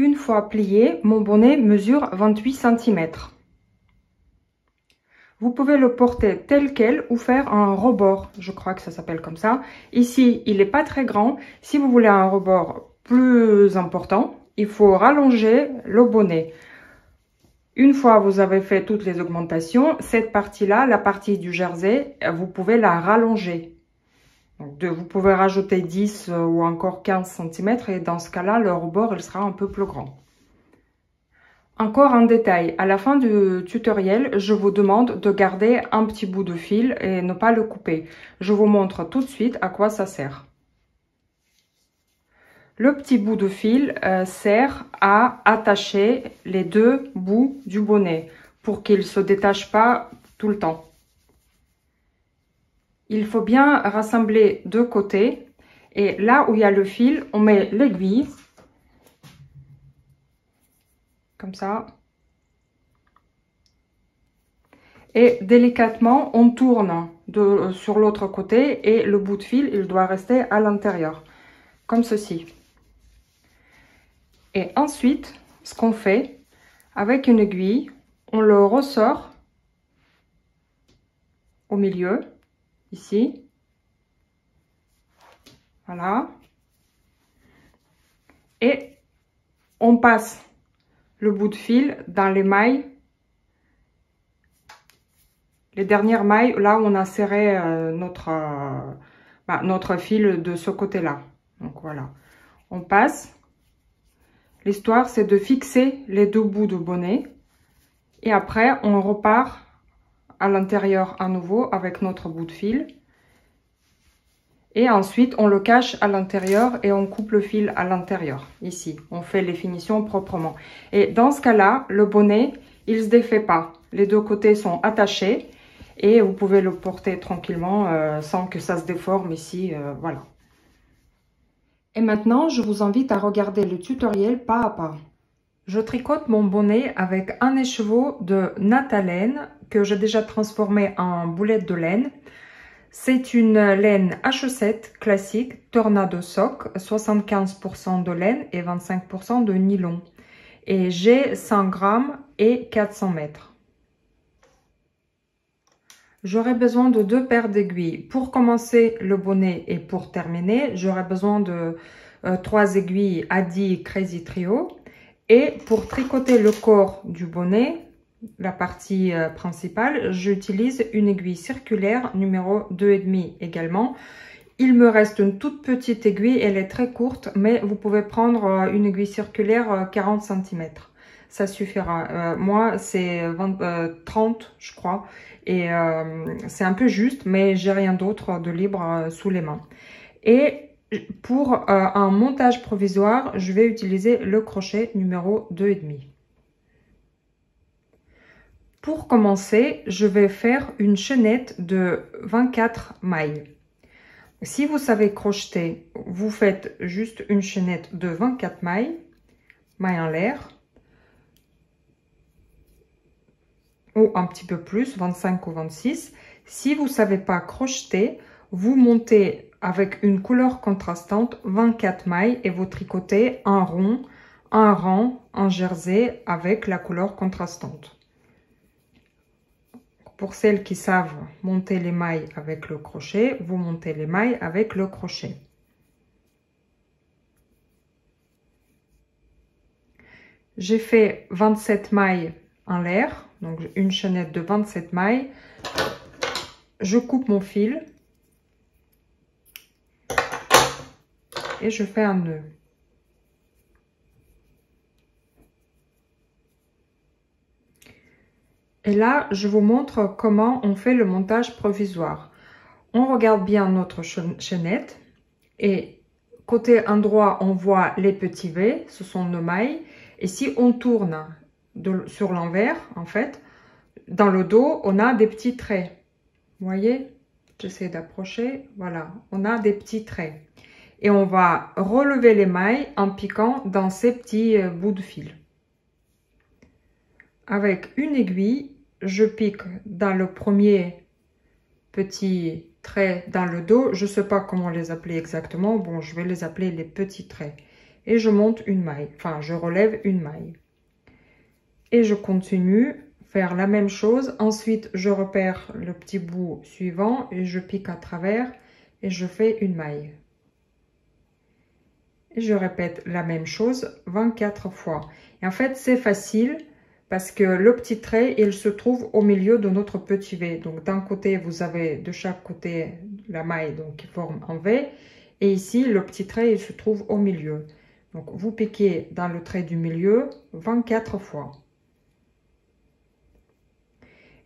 Une fois plié, mon bonnet mesure 28 cm. Vous pouvez le porter tel quel ou faire un rebord, je crois que ça s'appelle comme ça. Ici, il n'est pas très grand. Si vous voulez un rebord plus important, il faut rallonger le bonnet. Une fois vous avez fait toutes les augmentations, cette partie-là, la partie du jersey, vous pouvez la rallonger. Donc vous pouvez rajouter 10 ou encore 15 cm et dans ce cas-là, le rebord il sera un peu plus grand. Encore un détail, à la fin du tutoriel, je vous demande de garder un petit bout de fil et ne pas le couper. Je vous montre tout de suite à quoi ça sert. Le petit bout de fil sert à attacher les deux bouts du bonnet pour qu'il ne se détache pas tout le temps. Il faut bien rassembler deux côtés et là où il y a le fil, on met l'aiguille. Comme ça. Et délicatement, on tourne sur l'autre côté et le bout de fil, il doit rester à l'intérieur, comme ceci. Et ensuite, ce qu'on fait, avec une aiguille, on le ressort au milieu, ici. Voilà. Et on passe le bout de fil dans les mailles, les dernières mailles, là où on a serré notre fil de ce côté-là. Donc voilà, on passe. L'histoire, c'est de fixer les deux bouts de bonnet. Et après, on repart à l'intérieur à nouveau avec notre bout de fil. Et ensuite, on le cache à l'intérieur et on coupe le fil à l'intérieur. Ici, on fait les finitions proprement. Et dans ce cas-là, le bonnet, il ne se défait pas. Les deux côtés sont attachés et vous pouvez le porter tranquillement sans que ça se déforme ici. Voilà. Et maintenant, je vous invite à regarder le tutoriel pas à pas. Je tricote mon bonnet avec un écheveau de natte-à-laine que j'ai déjà transformé en boulette de laine. C'est une laine H7 classique, Tornado Sock, 75% de laine et 25% de nylon. Et j'ai 100 grammes et 400 mètres. J'aurai besoin de 2 paires d'aiguilles. Pour commencer le bonnet et pour terminer, j'aurai besoin de 3 aiguilles Addi Crazy Trio. Et pour tricoter le corps du bonnet, la partie principale, j'utilise une aiguille circulaire numéro 2,5 également. Il me reste une toute petite aiguille, elle est très courte, mais vous pouvez prendre une aiguille circulaire 40 cm. Ça suffira. Moi, c'est 30, je crois. Et c'est un peu juste, mais j'ai rien d'autre de libre sous les mains. Et pour un montage provisoire, je vais utiliser le crochet numéro 2,5. Pour commencer, je vais faire une chaînette de 24 mailles. Si vous savez crocheter, vous faites juste une chaînette de 24 mailles, mailles en l'air, ou un petit peu plus, 25 ou 26. Si vous ne savez pas crocheter, vous montez avec une couleur contrastante 24 mailles et vous tricotez un rond, un rang, un jersey avec la couleur contrastante. Pour celles qui savent monter les mailles avec le crochet, vous montez les mailles avec le crochet. J'ai fait 27 mailles en l'air, donc une chaînette de 27 mailles. Je coupe mon fil et je fais un nœud. Et là, je vous montre comment on fait le montage provisoire. On regarde bien notre chaînette et côté endroit, on voit les petits V, ce sont nos mailles. Et si on tourne sur l'envers, en fait, dans le dos, on a des petits traits. Vous voyez? J'essaie d'approcher. Voilà, on a des petits traits. Et on va relever les mailles en piquant dans ces petits bouts de fil. Avec une aiguille, je pique dans le premier petit trait dans le dos. Je ne sais pas comment les appeler exactement. Bon, je vais les appeler les petits traits. et je monte une maille, enfin je relève une maille. Et je continue faire la même chose. Ensuite, je repère le petit bout suivant et je pique à travers et je fais une maille. Et je répète la même chose 24 fois. Et en fait, c'est facile parce que le petit trait, il se trouve au milieu de notre petit V. Donc, d'un côté, vous avez de chaque côté la maille donc, qui forme un V. Et ici, le petit trait, il se trouve au milieu. Donc, vous piquez dans le trait du milieu 24 fois.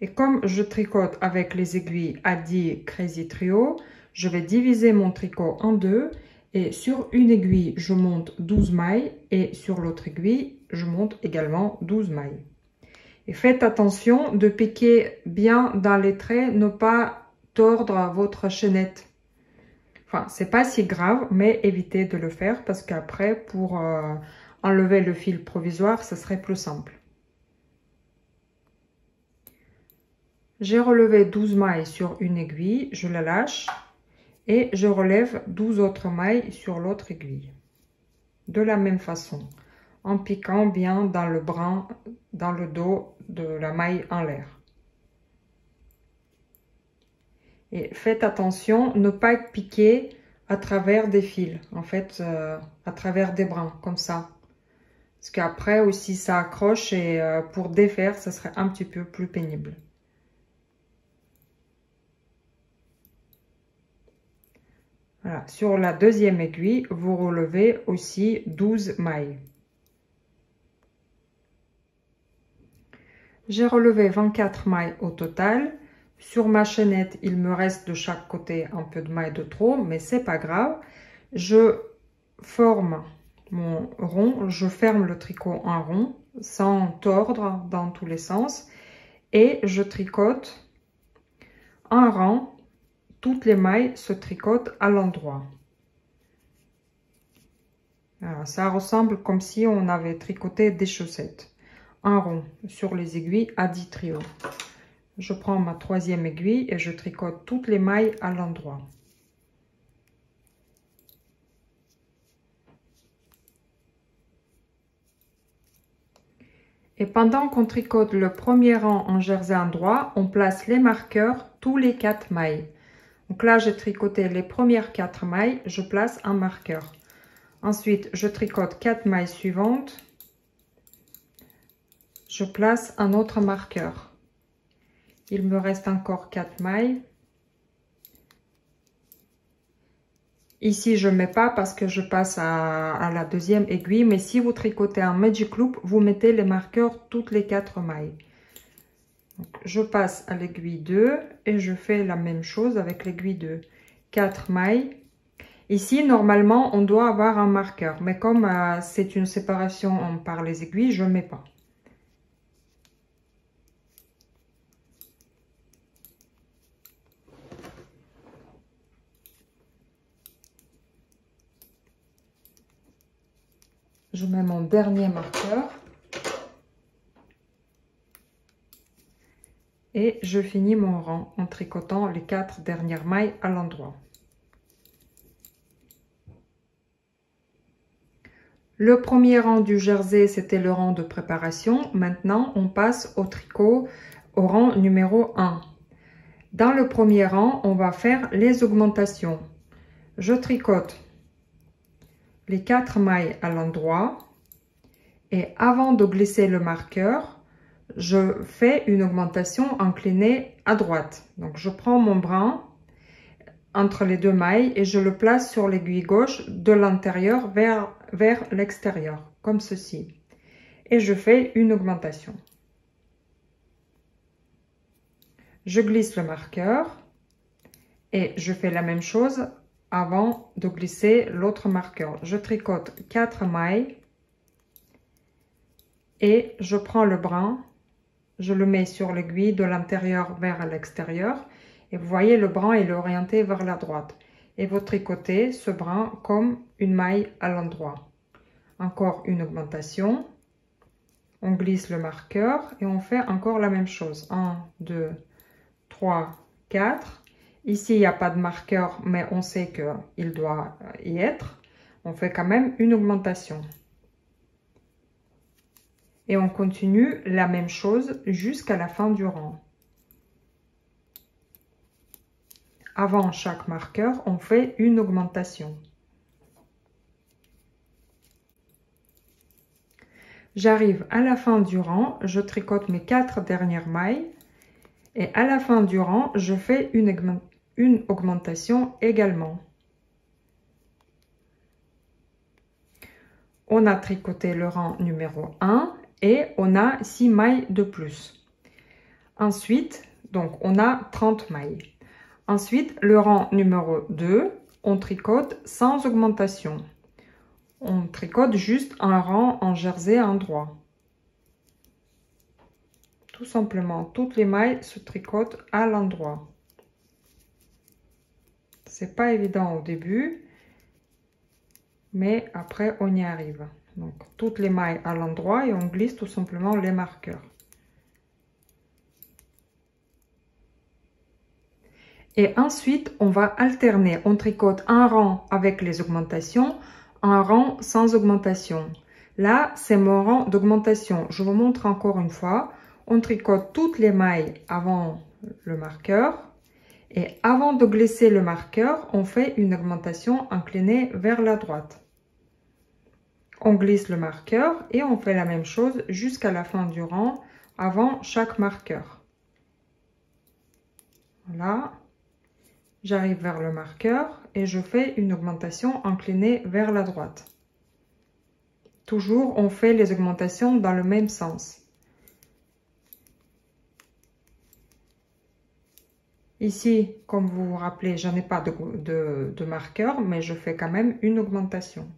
Et comme je tricote avec les aiguilles Addi Crazy Trio, je vais diviser mon tricot en deux. Et sur une aiguille, je monte 12 mailles. Et sur l'autre aiguille, je monte également 12 mailles. Et faites attention de piquer bien dans les traits, ne pas tordre votre chaînette. Enfin, c'est pas si grave, mais évitez de le faire parce qu'après, pour enlever le fil provisoire, ce serait plus simple. J'ai relevé 12 mailles sur une aiguille, je la lâche et je relève 12 autres mailles sur l'autre aiguille. De la même façon, en piquant bien dans le brin, dans le dos de la maille en l'air. Et faites attention, ne pas piquer à travers des fils, en fait, à travers des brins, comme ça. Parce qu'après aussi, ça accroche et pour défaire, ça serait un petit peu plus pénible. Voilà. Sur la deuxième aiguille, vous relevez aussi 12 mailles. J'ai relevé 24 mailles au total. Sur ma chaînette, il me reste de chaque côté un peu de mailles de trop, mais c'est pas grave. Je forme mon rond, je ferme le tricot en rond sans tordre dans tous les sens et je tricote un rang. Toutes les mailles se tricotent à l'endroit. Ça ressemble comme si on avait tricoté des chaussettes. Un rond sur les aiguilles Addi Trio. Je prends ma troisième aiguille et je tricote toutes les mailles à l'endroit. Et pendant qu'on tricote le premier rang en jersey endroit, on place les marqueurs tous les 4 mailles. Donc là, j'ai tricoté les premières 4 mailles, je place un marqueur. Ensuite, je tricote 4 mailles suivantes. Je place un autre marqueur. Il me reste encore 4 mailles. Ici, je ne mets pas parce que je passe à la deuxième aiguille. Mais si vous tricotez un Magic Loop, vous mettez les marqueurs toutes les 4 mailles. Donc, je passe à l'aiguille 2 et je fais la même chose avec l'aiguille 2. 4 mailles. Ici, normalement, on doit avoir un marqueur. Mais comme c'est une séparation par les aiguilles, je ne mets pas. Je mets mon dernier marqueur. Et je finis mon rang en tricotant les 4 dernières mailles à l'endroit. Le premier rang du jersey, c'était le rang de préparation. Maintenant, on passe au tricot au rang numéro 1. Dans le premier rang, on va faire les augmentations. Je tricote les 4 mailles à l'endroit et avant de glisser le marqueur, je fais une augmentation inclinée à droite. Donc, je prends mon brin entre les 2 mailles et je le place sur l'aiguille gauche de l'intérieur vers l'extérieur, comme ceci. Et je fais une augmentation. Je glisse le marqueur et je fais la même chose avant de glisser l'autre marqueur. Je tricote 4 mailles et je prends le brin. Je le mets sur l'aiguille de l'intérieur vers l'extérieur. Et vous voyez, le brin est orienté vers la droite. Et vous tricotez ce brin comme une maille à l'endroit. Encore une augmentation. On glisse le marqueur et on fait encore la même chose. 1, 2, 3, 4. Ici, il n'y a pas de marqueur, mais on sait qu'il doit y être. On fait quand même une augmentation. Et on continue la même chose jusqu'à la fin du rang. Avant chaque marqueur, on fait une augmentation. J'arrive à la fin du rang, je tricote mes 4 dernières mailles. Et à la fin du rang, je fais une augmentation également. On a tricoté le rang numéro 1 et on a 6 mailles de plus. Ensuite, donc on a 30 mailles. Ensuite, le rang numéro 2, on tricote sans augmentation. On tricote juste un rang en jersey endroit. Tout simplement, toutes les mailles se tricotent à l'endroit. C'est pas évident au début, mais après on y arrive. Donc toutes les mailles à l'endroit et on glisse tout simplement les marqueurs. Et ensuite, on va alterner. On tricote un rang avec les augmentations, un rang sans augmentation. Là, c'est mon rang d'augmentation. Je vous montre encore une fois. On tricote toutes les mailles avant le marqueur. Et avant de glisser le marqueur, on fait une augmentation inclinée vers la droite. On glisse le marqueur et on fait la même chose jusqu'à la fin du rang avant chaque marqueur. Voilà. J'arrive vers le marqueur et je fais une augmentation inclinée vers la droite. Toujours, on fait les augmentations dans le même sens. Ici, comme vous vous rappelez, je n'ai pas de marqueur, mais je fais quand même une augmentation.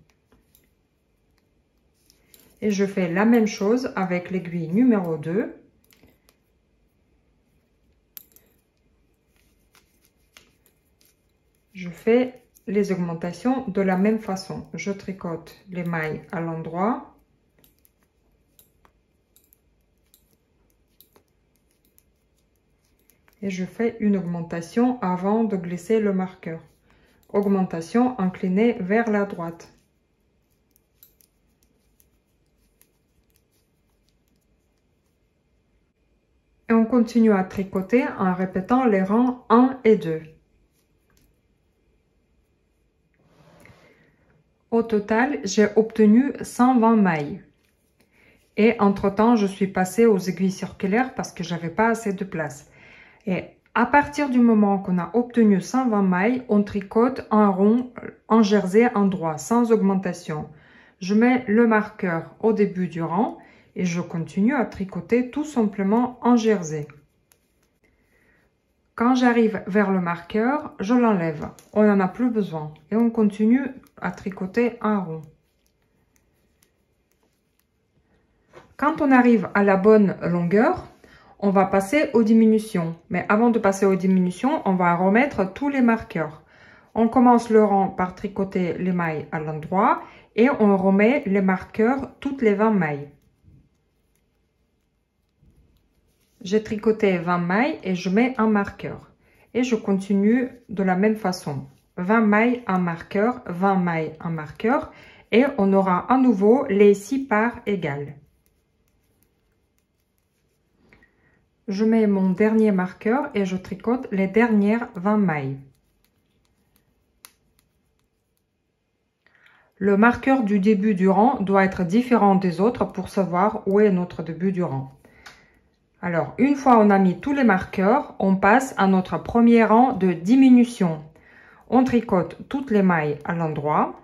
Et je fais la même chose avec l'aiguille numéro 2. Je fais les augmentations de la même façon. Je tricote les mailles à l'endroit. Et je fais une augmentation avant de glisser le marqueur. Augmentation inclinée vers la droite. Et on continue à tricoter en répétant les rangs 1 et 2. Au total, j'ai obtenu 120 mailles. Et entre-temps, je suis passée aux aiguilles circulaires parce que j'avais pas assez de place. Et à partir du moment qu'on a obtenu 120 mailles, on tricote un rond en jersey endroit, sans augmentation. Je mets le marqueur au début du rang et je continue à tricoter tout simplement en jersey. Quand j'arrive vers le marqueur, je l'enlève. On n'en a plus besoin. Et on continue à tricoter un rond. Quand on arrive à la bonne longueur, on va passer aux diminutions. Mais avant de passer aux diminutions, on va remettre tous les marqueurs. On commence le rang par tricoter les mailles à l'endroit et on remet les marqueurs toutes les 20 mailles. J'ai tricoté 20 mailles et je mets un marqueur. Et je continue de la même façon. 20 mailles, un marqueur, 20 mailles, un marqueur. Et on aura à nouveau les 6 parts égales. Je mets mon dernier marqueur et je tricote les dernières 20 mailles. Le marqueur du début du rang doit être différent des autres pour savoir où est notre début du rang. Alors, une fois on a mis tous les marqueurs, on passe à notre premier rang de diminution. On tricote toutes les mailles à l'endroit.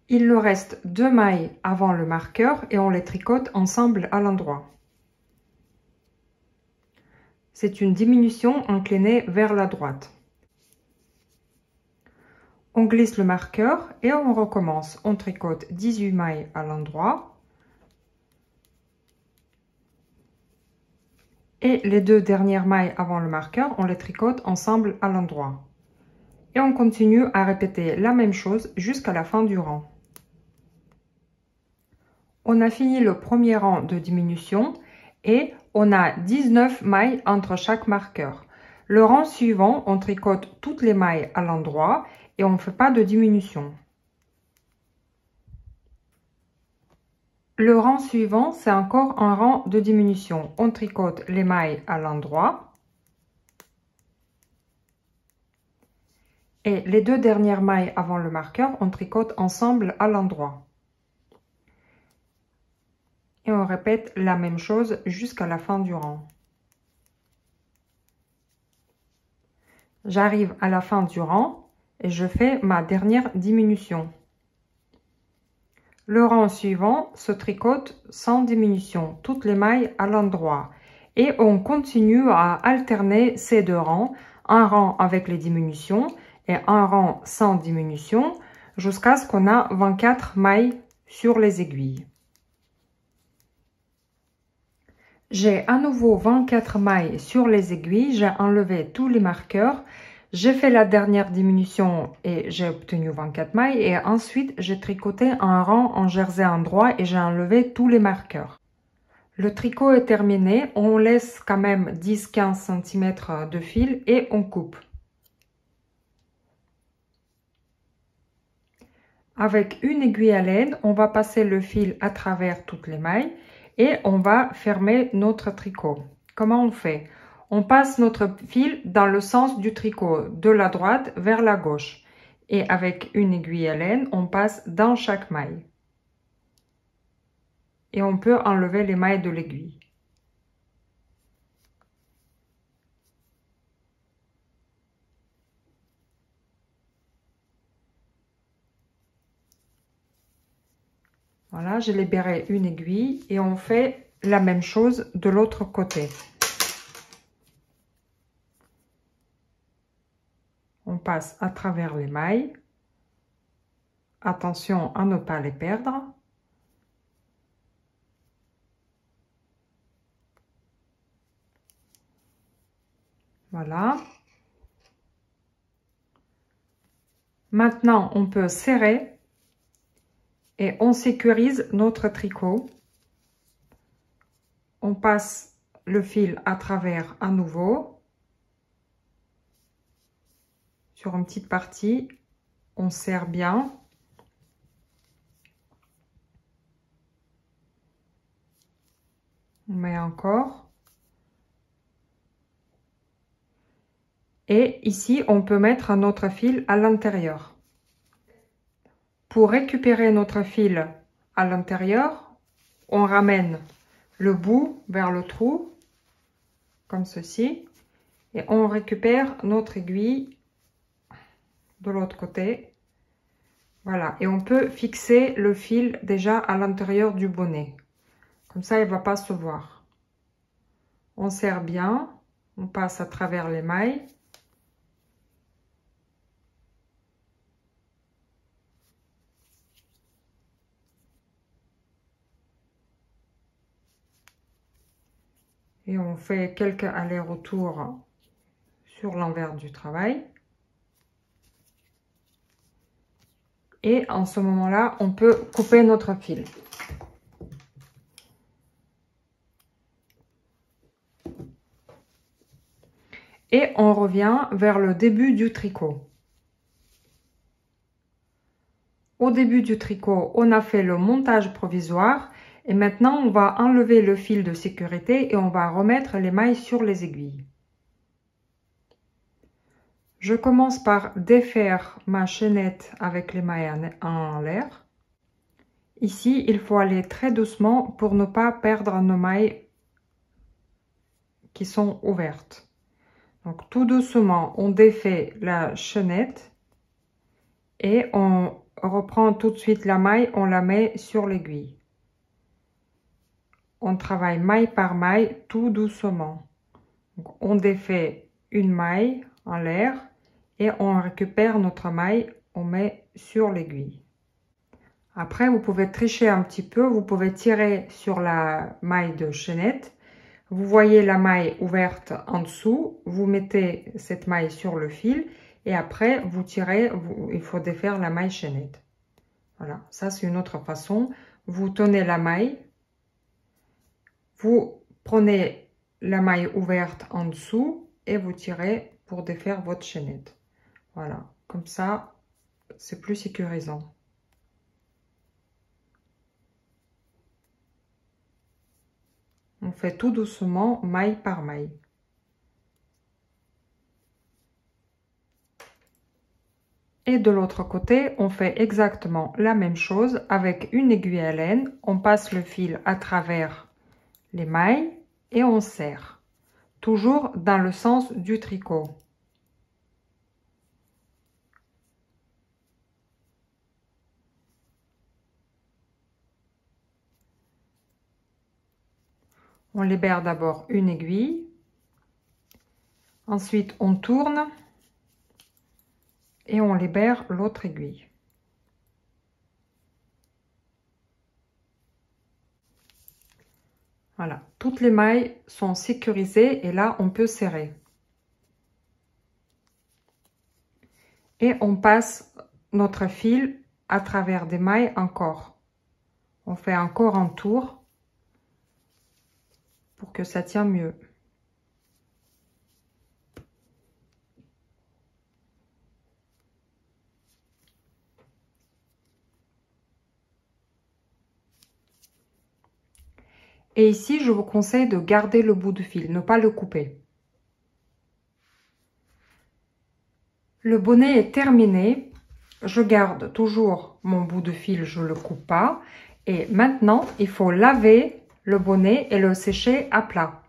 Il nous reste 2 mailles avant le marqueur et on les tricote ensemble à l'endroit. C'est une diminution inclinée vers la droite. On glisse le marqueur et on recommence. On tricote 18 mailles à l'endroit. Et les 2 dernières mailles avant le marqueur, on les tricote ensemble à l'endroit. Et on continue à répéter la même chose jusqu'à la fin du rang. On a fini le premier rang de diminution et on a 19 mailles entre chaque marqueur. Le rang suivant, on tricote toutes les mailles à l'endroit et on ne fait pas de diminution. Le rang suivant, c'est encore un rang de diminution. On tricote les mailles à l'endroit. Et les deux dernières mailles avant le marqueur, on tricote ensemble à l'endroit. Et on répète la même chose jusqu'à la fin du rang. J'arrive à la fin du rang et je fais ma dernière diminution. Le rang suivant se tricote sans diminution, toutes les mailles à l'endroit. Et on continue à alterner ces deux rangs, un rang avec les diminutions et un rang sans diminution, jusqu'à ce qu'on a 24 mailles sur les aiguilles. J'ai à nouveau 24 mailles sur les aiguilles, j'ai enlevé tous les marqueurs, j'ai fait la dernière diminution et j'ai obtenu 24 mailles et ensuite j'ai tricoté un rang en jersey endroit et j'ai enlevé tous les marqueurs. Le tricot est terminé, on laisse quand même 10-15 cm de fil et on coupe. Avec une aiguille à laine, on va passer le fil à travers toutes les mailles et on va fermer notre tricot. Comment on fait? On passe notre fil dans le sens du tricot, de la droite vers la gauche. Et avec une aiguille à laine, on passe dans chaque maille. Et on peut enlever les mailles de l'aiguille. Voilà, j'ai libéré une aiguille et on fait la même chose de l'autre côté. On passe à travers les mailles. Attention à ne pas les perdre. Voilà. Maintenant, on peut serrer et on sécurise notre tricot. On passe le fil à travers à nouveau. Sur une petite partie, on serre bien. On met encore. Et ici, on peut mettre notre fil à l'intérieur. Pour récupérer notre fil à l'intérieur, on ramène le bout vers le trou, comme ceci. Et on récupère notre aiguille de l'autre côté. Voilà. Et on peut fixer le fil déjà à l'intérieur du bonnet. Comme ça, il ne va pas se voir. On serre bien. On passe à travers les mailles. Et on fait quelques allers-retours sur l'envers du travail. Et en ce moment-là, on peut couper notre fil. Et on revient vers le début du tricot. Au début du tricot, on a fait le montage provisoire. Et maintenant, on va enlever le fil de sécurité et on va remettre les mailles sur les aiguilles. Je commence par défaire ma chaînette avec les mailles en l'air. Ici, il faut aller très doucement pour ne pas perdre nos mailles qui sont ouvertes. Donc, tout doucement, on défait la chaînette et on reprend tout de suite la maille, on la met sur l'aiguille. On travaille maille par maille, tout doucement. Donc, on défait une maille en l'air et on récupère notre maille, on met sur l'aiguille. Après, vous pouvez tricher un petit peu, vous pouvez tirer sur la maille de chaînette. Vous voyez la maille ouverte en dessous, vous mettez cette maille sur le fil et après vous tirez, il faut défaire la maille chaînette. Voilà, ça c'est une autre façon. Vous tenez la maille, vous prenez la maille ouverte en dessous, et vous tirez pour défaire votre chaînette. Voilà, comme ça, c'est plus sécurisant. On fait tout doucement, maille par maille. Et de l'autre côté, on fait exactement la même chose avec une aiguille à laine. On passe le fil à travers les mailles et on serre. Toujours dans le sens du tricot. On libère d'abord une aiguille. Ensuite, on tourne. Et on libère l'autre aiguille. Voilà, toutes les mailles sont sécurisées et là on peut serrer. Et on passe notre fil à travers des mailles encore. On fait encore un tour pour que ça tienne mieux. Et ici, je vous conseille de garder le bout de fil, ne pas le couper. Le bonnet est terminé. Je garde toujours mon bout de fil, je ne le coupe pas. Et maintenant, il faut laver le bonnet et le sécher à plat.